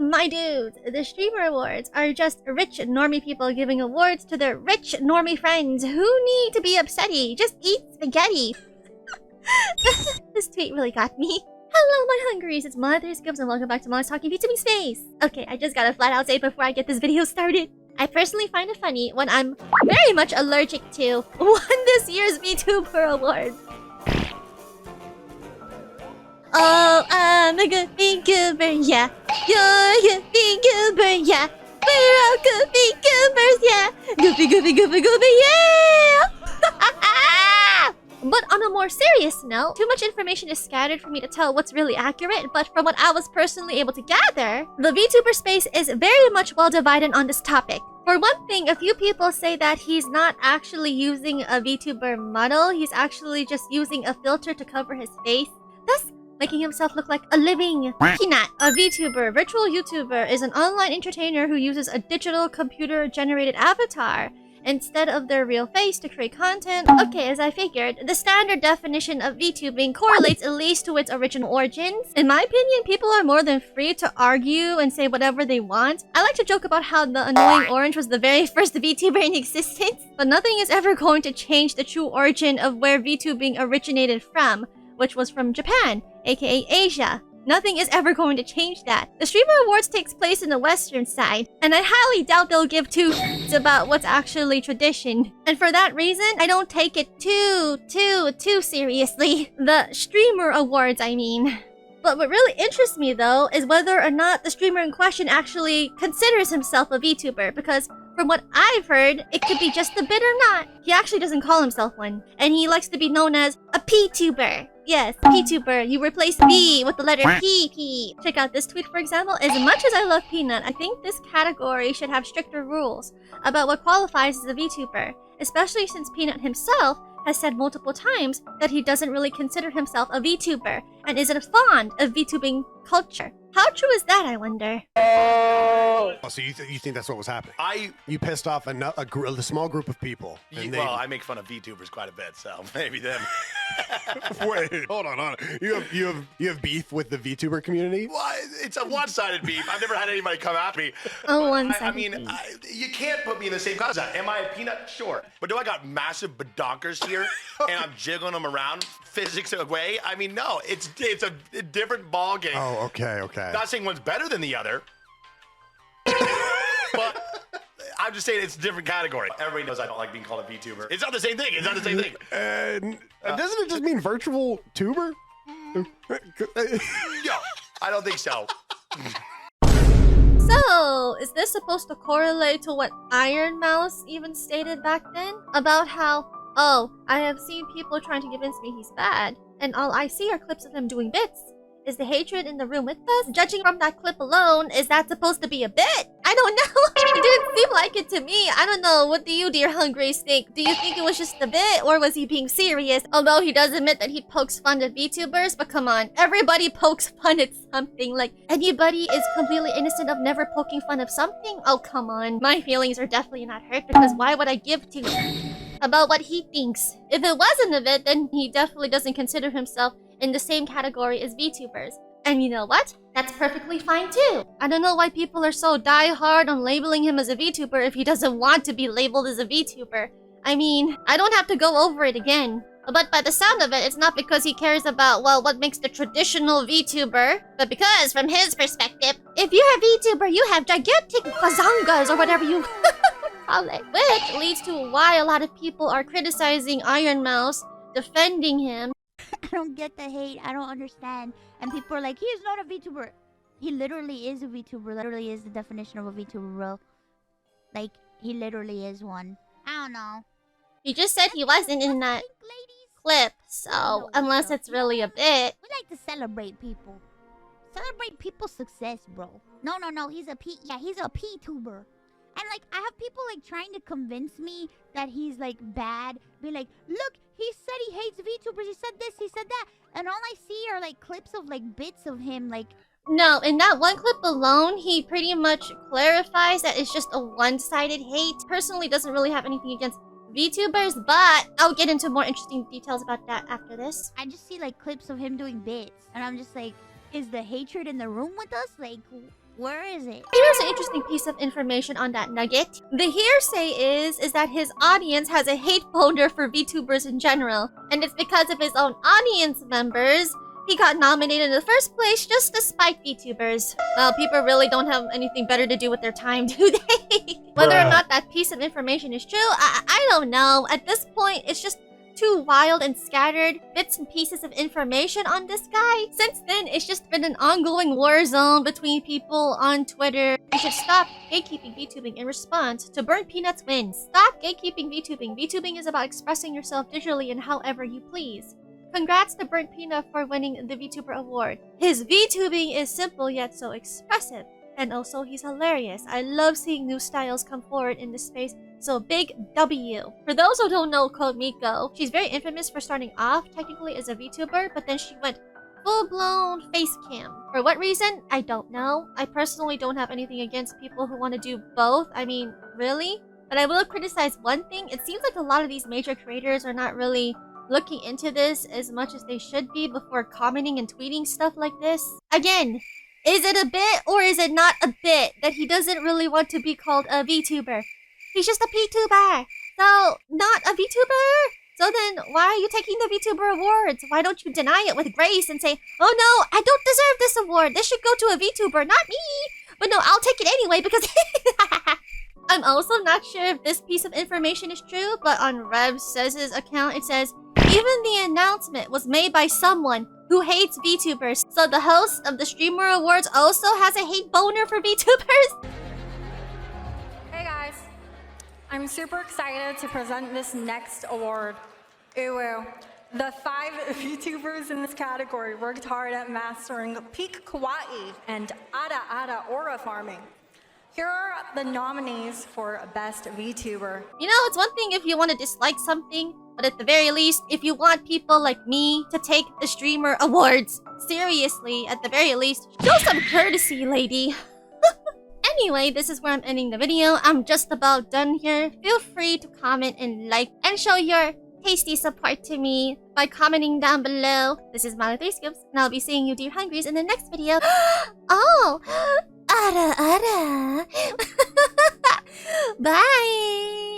My dudes, the streamer awards are just rich normie people giving awards to their rich normie friends who need to be upsetty. Just eat spaghetti. This tweet really got me. Hello, my hungries. It's Threescoopes and welcome back to Molly's Talking VTubing Space. Okay, I just gotta flat out say before I get this video started. I personally find it funny when I'm very much allergic to won this year's VTuber award. Oh, I'm a good VTuber, yeah. You're a good VTuber, yeah. We're all good VTubers, yeah. Goofy, yeah! But on a more serious note, too much information is scattered for me to tell what's really accurate, but from what I was personally able to gather, the VTuber space is very much well divided on this topic. For one thing, a few people say that he's not actually using a VTuber model, he's actually just using a filter to cover his face, thus making himself look like a living peanut. A VTuber, virtual YouTuber, is an online entertainer who uses a digital computer-generated avatar instead of their real face to create content. Okay, as I figured, the standard definition of VTubing correlates at least to its original origins. In my opinion, people are more than free to argue and say whatever they want. I like to joke about how the annoying orange was the very first VTuber in existence, but nothing is ever going to change the true origin of where VTubing originated from, which was from Japan, aka Asia. Nothing is ever going to change that. The Streamer Awards takes place in the western side, and I highly doubt they'll give two about what's actually tradition. And for that reason, I don't take it too seriously. The Streamer Awards, I mean. But what really interests me though is whether or not the streamer in question actually considers himself a VTuber, because from what I've heard, it could be just a bit or not. He actually doesn't call himself one, and he likes to be known as a P-tuber. Yes, P-tuber. You replace B with the letter P. Check out this tweet, for example. As much as I love Peanut, I think this category should have stricter rules about what qualifies as a VTuber, especially since Peanut himself has said multiple times that he doesn't really consider himself a VTuber and isn't fond of VTubing culture. How true is that, I wonder? Oh, so you think that's what was happening? You pissed off a small group of people. Well, I make fun of VTubers quite a bit, so maybe them. Wait, hold on. You have beef with the VTuber community? Well, it's a one-sided beef. I've never had anybody come after me. Oh, one-sided. I mean, you can't put me in the same class. Am I a peanut? Sure. But do I got massive badonkers here and I'm jiggling them around physics away? I mean, no. It's a different ball game. Oh, okay. Not saying one's better than the other, but I'm just saying it's a different category. Everybody knows I don't like being called a VTuber. It's not the same thing. Doesn't it just mean virtual tuber? No, I don't think so. So, is this supposed to correlate to what Iron Mouse even stated back then? About how, oh, I have seen people trying to convince me he's bad, and all I see are clips of him doing bits. Is the hatred in the room with us? Judging from that clip alone, is that supposed to be a bit? I don't know. It didn't seem like it to me. I don't know. What do you, dear Hungries, think? Do you think it was just a bit, or was he being serious? Although he does admit that he pokes fun at VTubers, but come on. Everybody pokes fun at something. Like, anybody is completely innocent of never poking fun of something? Oh, come on. My feelings are definitely not hurt, because why would I give to about what he thinks? If it wasn't a bit, then he definitely doesn't consider himself in the same category as VTubers. And you know what? That's perfectly fine too. I don't know why people are so die-hard on labeling him as a VTuber if he doesn't want to be labeled as a VTuber. I mean, I don't have to go over it again. But by the sound of it, it's not because he cares about, well, what makes the traditional VTuber, but because, from his perspective, if you're a VTuber, you have gigantic bazongas or whatever you call it. Which leads to why a lot of people are criticizing Iron Mouse, defending him. I don't get the hate. I don't understand. And people are like, he is not a VTuber. He literally is a VTuber. Literally is the definition of a VTuber, bro. Like, he literally is one. I don't know. He just said he wasn't in that clip, so unless it's really a bit. We like to celebrate people. Celebrate people's success, bro. No. He's a P-tuber. And like, I have people like trying to convince me that he's like bad. Be like, look, he said he hates VTubers. He said this, he said that. And all I see are like clips of like bits of him like... No, in that one clip alone, he pretty much clarifies that it's just a one-sided hate. Personally, doesn't really have anything against VTubers, but I'll get into more interesting details about that after this. I just see like clips of him doing bits. And I'm just like, is the hatred in the room with us? Like, Where is it? Here's an interesting piece of information on that nugget. The hearsay is that his audience has a hate folder for VTubers in general, and it's because of his own audience members he got nominated in the first place just to spite VTubers. Well, people really don't have anything better to do with their time, do they? Whether or not that piece of information is true, I don't know. At this point, it's just too wild and scattered bits and pieces of information on this guy. Since then, it's just been an ongoing war zone between people on Twitter. You should stop gatekeeping VTubing in response to BurntPeanut's win. Stop gatekeeping VTubing. VTubing is about expressing yourself digitally and however you please. Congrats to BurntPeanut for winning the VTuber award. His VTubing is simple yet so expressive. And also, he's hilarious. I love seeing new styles come forward in this space. So big W. For those who don't know Code Miko, she's very infamous for starting off technically as a VTuber, but then she went full-blown face cam. For what reason? I don't know. I personally don't have anything against people who want to do both. I mean, really? But I will criticize one thing. It seems like a lot of these major creators are not really looking into this as much as they should be before commenting and tweeting stuff like this. Again, is it a bit or is it not a bit that he doesn't really want to be called a VTuber? He's just a PTuber, so not a VTuber? So then, why are you taking the VTuber awards? Why don't you deny it with grace and say, oh no, I don't deserve this award. This should go to a VTuber, not me. But no, I'll take it anyway because... I'm also not sure if this piece of information is true, but on Rev Says' account, it says, even the announcement was made by someone who hates VTubers. So the host of the Streamer Awards also has a hate boner for VTubers? Hey guys, I'm super excited to present this next award. Uwu. The 5 VTubers in this category worked hard at mastering peak Kawaii and Ada aura farming. Here are the nominees for Best VTuber. You know, it's one thing if you want to dislike something, but at the very least, if you want people like me to take the Streamer Awards seriously, at the very least, show some courtesy, lady. Anyway, this is where I'm ending the video. I'm just about done here. Feel free to comment and like and show your tasty support to me by commenting down below. This is Miella Threescoopes, and I'll be seeing you dear hungries in the next video. Oh, Ada. Bye.